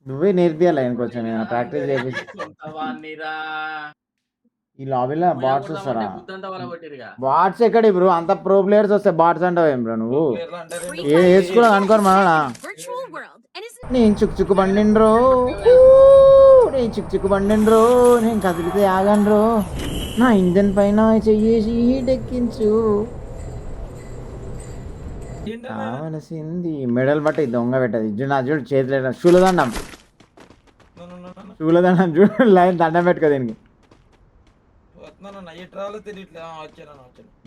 నువ్వే నేర్పియాలి ఆయన కొంచెం ప్రాక్టీస్ చేపించి. సొంతవాణ్ణిరా ఈ లాబీలో బాట్స్ వస్తారా? కొడదామంటే గుద్దంతా వలగొట్టిరుగా. బాట్స్ ఎక్కడి బ్రో? అంత ప్రో ప్లేయర్స్ వస్తే బాట్స్ అంటావు ఏం బ్రో నువ్వు? వేసుకోవడం అనుకోరు మనడా? నేను చుక్ చుక్కు బండిండ్రో, నేను చుక్ చుక్కు బండిండ్రో, నేను కదిలితే ఆగండ్రో, నా ఇంజన్ పైన చెయ్యేసి హీటెక్కించు కావలసింది. మెడల్ బట్టి దొంగ పెట్టదు చూడు. నా చూడు చేతిలో షూలదండం, షూలదండం చూడు. లైన్ దండం పెట్టుకో దీనికి.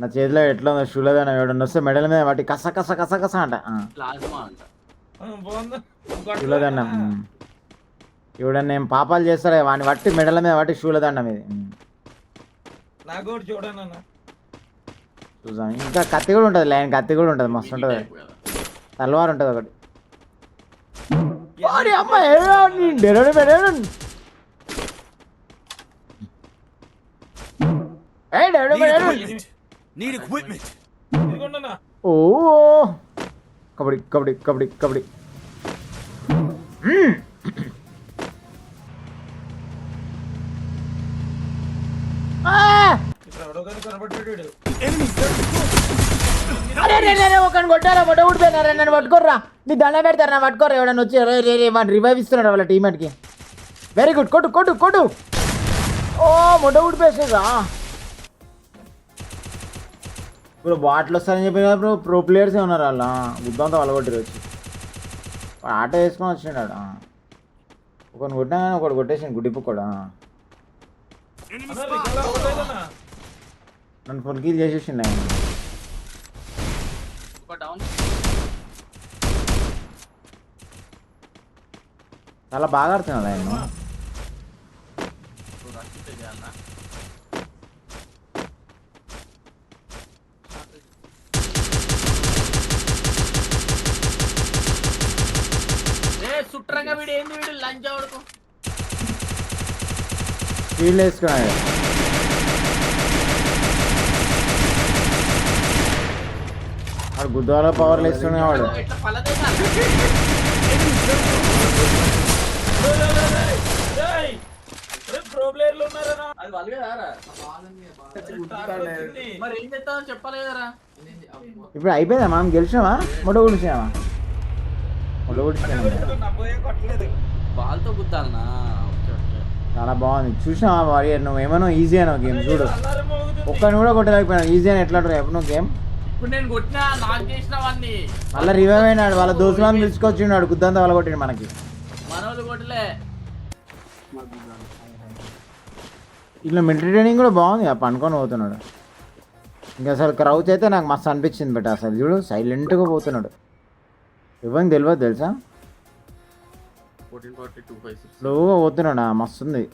నా చేతిలో ఎట్లా ఉందో షూలదండం. ఎవడన్నా వస్తే మెడల్ మీద వాటి కస కస కస కస అంట. షూలదండం. ఎవడన్నా ఏం పాపాలు చేస్తారా వాడిని బట్టి మెడల మీద బట్టి షూలదండం ఇది. చూసాం. ఇంకా కత్తి కూడా ఉంటుంది, లైన్ కత్తి కూడా ఉంటుంది, మస్తు ఉంటుంది. తలవారు ఉంటుంది ఒకటి. ఓ కబడ్డీ కబడ్డీ కబడ్డీ కబడ్డీ. ఒకని కొట్టారా మొట్ట ఊడిపోయినారా? నన్ను పట్టుకోర్రా, నీ దండ పెడతారు, నా పట్టుకోర్రా. ఎవడన్నా వచ్చి వాడిని రివైవ్ ఇస్తున్నాడు వాళ్ళ టీమేట్కి. వెరీ గుడ్, కొట్టు కొట్టు కొట్టు. ఓ మొట్ట ఊడిపోయేస్తుందా ఇప్పుడు? బాటిల్ వస్తారని చెప్పి కదా బ్రో, ప్రో ప్లేయర్సే ఉన్నారు వాళ్ళ. గుద్దంతా వాళ్ళగొట్టిరు వచ్చి. ఆట వేసుకొని వచ్చినాడు. ఒకటి కొట్టినా కానీ ఒకటి కొట్టేసాను గుడ్డిపు కూడా. నన్ను ఫుల్ కిల్ చేసేసిండు ఆయన. చాలా బాగా ఆడుతున్నాడు ఆయన. ఫీల్డ్ వేసుకున్నాడు. వాడు గుద్దాల పవర్లు వేస్తున్నాడు వాడు. ఇప్పుడు అయిపోయిందా? మనం గెలిచినామా? మొట్ట కూర్చున్నామా? మొట్ట కూర్చున్నామా? చాలా బాగుంది. చూసినావా వారియర్? నువ్వు ఏమన్నా ఈజీ అయినా గేమ్ చూడు. ఒక్కరిని కూడా కొట్టలేకపోయినా. ఈజీ అని ఎట్లా ఎప్పుడు గేమ్ మళ్ళీ రివైవ్ అయినాడు. వాళ్ళ దోస్తులను పిలుచుకొచ్చిన్నాడు, గుద్దంతా వాళ్ళ కొట్టిండు మనకి. ఇట్లా మిలిటరీ ట్రైనింగ్ కూడా బాగుంది. పనుకొని పోతున్నాడు. ఇంకా అసలు క్రౌచ్ అయితే నాకు మస్తు అనిపించింది బట్ అసలు చూడు సైలెంట్గా పోతున్నాడు. ఇవ్వని తెలియదు తెలుసా, స్లోగా పోతున్నాడు. మస్తుంది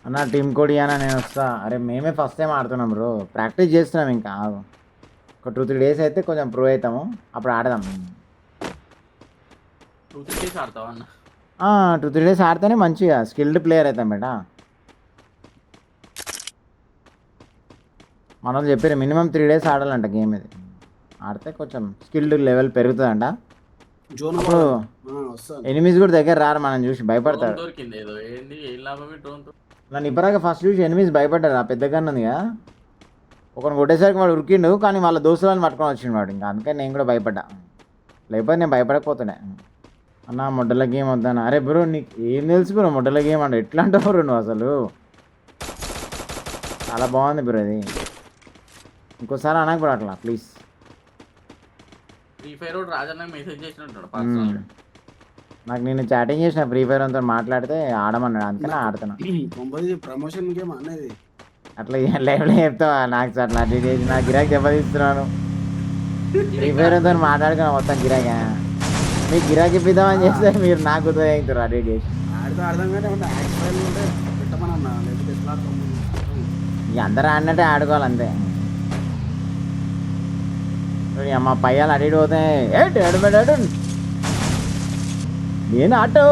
అన్న. టీమ్ కోడి అన్న నేను వస్తా. అరే మేమే ఫస్ట్ టైం ఆడుతున్నాం బ్రో, ప్రాక్టీస్ చేస్తున్నాం. ఇంకా ఒక 2-3 డేస్ అయితే కొంచెం ప్రో అవుతాము, అప్పుడు ఆడదాం. 2-3 డేస్ ఆడితేనే మంచిగా స్కిల్డ్ ప్లేయర్ అవుతాం బేటా. మన వాళ్ళు చెప్పారు మినిమం 3 డేస్ ఆడాలంట గేమ్. ఇది ఆడితే కొంచెం స్కిల్డ్ లెవెల్ పెరుగుతుందంట. అప్పుడు ఎనిమిస్ కూడా దగ్గర రారు, మనం చూసి భయపడతాడు. నన్ను ఇప్పటిదాకా ఫస్ట్ చూసి ఎనిమిస్ భయపడ్డారు. ఆ పెద్ద గన్ను ఉంది కదా, ఒకరిని కొట్టేసరికి వాడు ఉరికిండు, కానీ వాళ్ళ దోస్తులను పట్టుకొని వచ్చిండు వాడు. ఇంకా అందుకని నేను కూడా భయపడ్డా, లేకపోతే నేను భయపడకపోతున్నా. అన్న మొడ్డల గేమ్ వద్దాను. అరే బ్రో నీకు ఏం తెలుసు బ్రో మొడ్డల గేమ్ అంటే? ఎట్లా అంటావు బ్రో నువ్వు అసలు? చాలా బాగుంది బ్రో ఇది. ఇంకోసారి అనకు బ్రో అట్లా ప్లీజ్. నాకు నేను చాటింగ్ చేసిన ఫ్రీ ఫైర్ అంతా మాట్లాడితే ఆడమన్నాడు, అందుకని ఆడుతున్నా. ప్రమోషన్ గేమ్ అనేది అట్లా లైవ్లో చెప్తావా? నాకు అట్లా నా గిరాకీ దెబ్బతీస్తున్నాను. ఫ్రీ ఫైర్ అంతా మాట్లాడుకున్నా మొత్తం గిరాకీ. మీకు గిరాకీ ఇప్పిద్దామని చేస్తే మీరు నాకు గుర్తు అవుతారు అడిగి చేసి. ఇక అందరూ ఆడినట్టే ఆడుకోవాలి అంతే. అమ్మ పయ్యాలు అడిగి పోతే ఏడు నేను ఆటో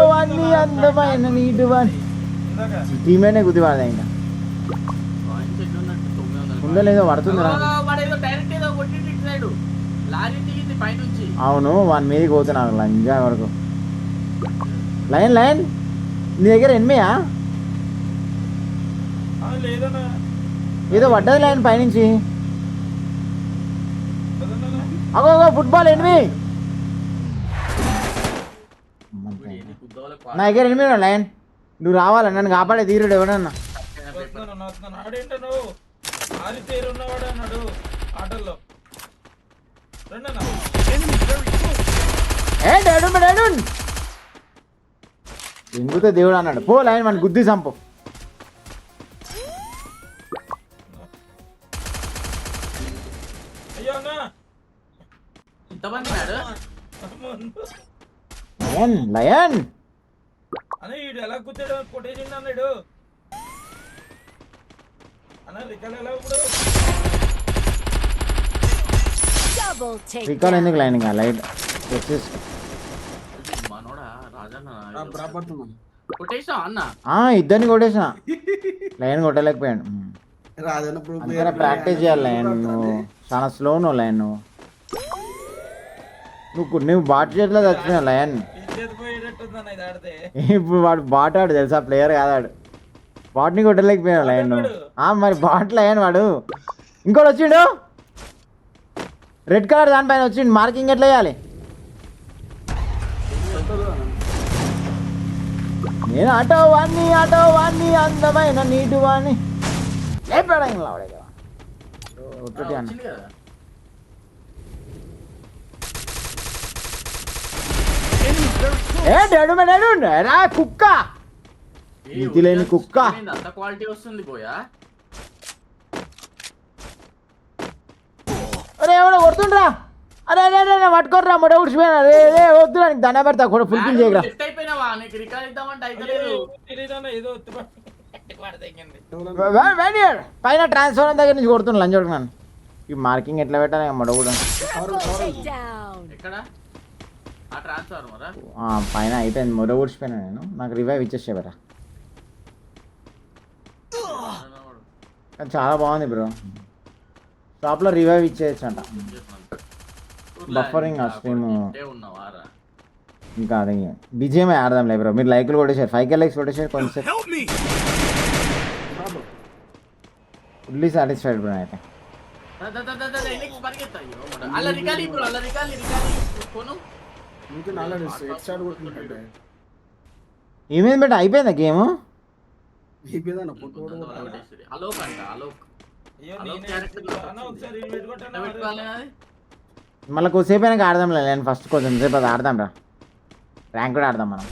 వాడిని అందమైన నీటి వాడిని టీమేనే గుద్దివాడు. ఇంకా ఉందో లేదో పడుతుందిరా. అవును వాని మీదకి పోతున్నాను లంజా వరకు. లైన్ లైన్ నీ దగ్గర ఎనిమియా లేదన్నా ఏదో పడ్డది లైన్ పైనుంచి అగో ఫుట్బాల్ ఎనిమి నా దగ్గర ఎనిమిది లైన్ నువ్వు రావాలా నన్ను కాపాడే తీరుడు ఎవడన్నా ఆడేంట నువ్వు ఆరితేరు ఉన్నవాడు అన్నాడు ఆటల్లో రండన్నా ఎంగుతో దేవుడు అన్నాడు పో లైన్ మన గుద్ది సంపు అయ్యో అన్నా ఇంతమంది మేడం లయన్ లయన్ అన్న వీడు ఎలా కూర్చాడు కొట్టేసిండు అన్నాడు అన్న రికాల్ ఎలా ఇప్పుడు రికాల్ ఎందుకు లైన్ ఇంకా లైట్ మనోడా రాజన్న రాబడుతున్నాం కొట్టేసా అన్న ఇద్దరిని కొట్టేసిన లైన్ కొట్టలేకపోయాడు రాజన్న అందుకనే ప్రాక్టీస్ చేయాలి లైన్ నువ్వు చాలా స్లో నువ్వు లైన్ నువ్వు బాట్ చేతిలో చచ్చిపోయావు లయన్ ఇజ్జత్ పోయేటట్టుందన్న ఇది ఆడితే ఇప్పుడు వాడు బాట్ ఆడు తెలుసా ప్లేయర్ కాదాడు బాట్ని కొట్టలేకపోయావు లయన్ నువ్వు మరి బాట్ లయన్ వాడు ఇంకోటి వచ్చిండు రెడ్ కలర్ దానిపైన వచ్చిండు మార్కింగ్ ఎట్లా వేయాలి నేను ఆటో వాణ్ణి అందమైన నీటి వాణ్ణి లేపాడు ఇంకా వాడే కదా ఒకటి అన్న వచ్చింది కదా రా కుక్క నీతి లేని కుక్క అంత క్వాలిటీ వస్తుంది పోయా అరే ఎవడో కొడుతుండ్రా అరే అరే అరే పట్టుకోర్రా మొడ ఉడిచిపోయినా రే రే వద్దు నీకు దండ పెడతా కూడా ఫుల్ కిల్ చేయరా లెఫ్ట్ అయిపోయినావా నీకు రికార్డ్ ఇద్దామంటే అయితలేదు తెలియదన్న ఏదో వాడదగింది పైన ట్రాన్స్ఫర్ దగ్గర నుంచి కొడుతున్నా లంచ్ కొడుతున్నాను ఈ మార్కింగ్ ఎట్లా పెట్టాలి మొడ కూడా ఎక్కడ ఆ ట్రాన్స్ఫర్ మరా పైన అయిపోయింది మొడ ఊడిచిపోయినా నేను నాకు రివైవ్ ఇచ్చేసే బెరా కానీ చాలా బాగుంది బ్రో షాప్లో రివైవ్ ఇచ్చేయచ్చు అంట బఫరింగ్ స్ట్రీమ్ ఉన్నావారా ఇంకా అది బిజిఎంఐ ఆడదాం లే బ్రో మీరు లైక్లు కొట్టేసారు 5K లైక్స్ కొట్టేసారు కొంచెం ఫుల్లీ సాటిస్ఫైడ్ బ్రో అయితే అలా రికాలి బ్రో అలా రికాలి కొను మీకు నాలుగు ఎక్స్ట్రా కొట్టుకుంటాడు ఏమైంది బట్ అయిపోయిందా గేమ్ అయిపోయిందన్న పొట్టు అలోక్ అంట అలోక్ అయ్యో అలోక్ నేనే క్యారెక్టర్ అన్న ఒకసారి పెట్టుకుంటాను పెట్టుకోవాలి అది మళ్ళీ కొద్దిసేపు అయినాక ఆడదాంలే నేను ఫస్ట్ కొంచెం సేపు అది ఆడదాం రా ర్యాంక్ కూడా ఆడదాం మనం